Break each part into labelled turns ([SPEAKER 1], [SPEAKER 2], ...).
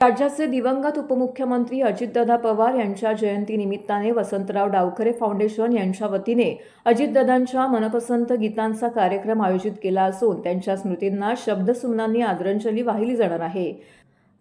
[SPEAKER 1] राज्याचे दिवंगत उपमुख्यमंत्री अजितदादा पवार यांच्या जयंतीनिमित्ताने वसंतराव डावखरे फाउंडेशन यांच्या वतीने अजितदादांच्या मनपसंत गीतांचा कार्यक्रम आयोजित केला असून त्यांच्या स्मृतींना शब्दसुमनांनी आदरांजली वाहिली जाणार आहे।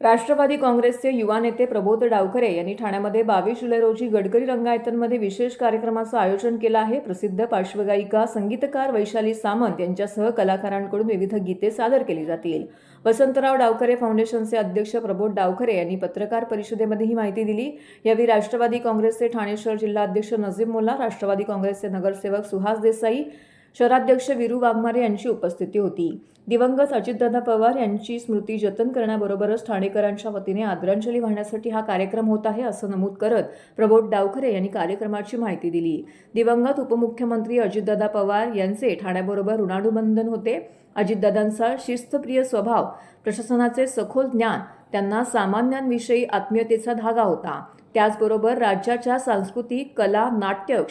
[SPEAKER 1] राष्ट्रवादी काँग्रेसचे युवा नेते प्रबोध डावखरे यांनी ठाण्यामध्ये 22 जुलै रोजी गडकरी रंगायतनमध्ये विशेष कार्यक्रमाचं आयोजन केलं आहे। प्रसिद्ध पार्श्वगायिका संगीतकार वैशाली सामंत यांच्यासह कलाकारांकडून विविध गीते सादर केली जातील। वसंतराव डावखरे फाउंडेशनचे अध्यक्ष प्रबोध डावखरे यांनी पत्रकार परिषदेमध्ये ही माहिती दिली। यावेळी राष्ट्रवादी काँग्रेसचे ठाणे शहर जिल्हाध्यक्ष नजीम मुल्ला, राष्ट्रवादी काँग्रेसचे नगरसेवक सुहास देसाई, शहराध्यक्ष वीरू वाघमारे यांची उपस्थिती होती। दिवंगत अजितदादा पवार यांची स्मृती जतन करण्याबरोबरच ठाणेकरांच्या वतीने आदरांजली वाहण्यासाठी हा कार्यक्रम होत आहे असं नमूद करत प्रबोध डावखरे यांनी कार्यक्रमाची माहिती दिली। दिवंगत उपमुख्यमंत्री अजितदादा पवार यांचे ठाण्याबरोबर ऋणानुबंधन होते। अजितदादांचा शिस्तप्रिय स्वभाव, प्रशासनाचे सखोल ज्ञान, त्यांना सामान्यांविषयी आत्मीयतेचा धागा होता। त्याचबरोबर राज्याच्या सांस्कृतिक, कला, नाट्य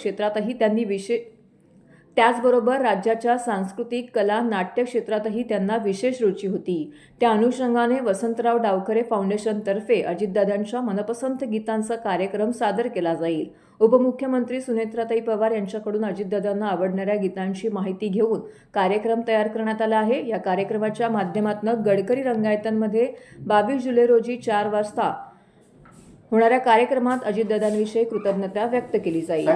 [SPEAKER 1] क्षेत्रातही त्यांना विशेष रुची होती। त्या अनुषंगाने वसंतराव डावखरे फाउंडेशनतर्फे अजितदादांच्या मनपसंत गीतांचा कार्यक्रम सादर केला जाईल। उपमुख्यमंत्री सुनेत्राताई पवार यांच्याकडून अजितदादांना आवडणाऱ्या गीतांची माहिती घेऊन कार्यक्रम तयार करण्यात आला आहे। या कार्यक्रमाच्या माध्यमातून गडकरी रंगायतनमध्ये 22 जुलै रोजी 4 वाजता होणाऱ्या कार्यक्रमात अजितदादांविषयी कृतज्ञता व्यक्त केली जाईल।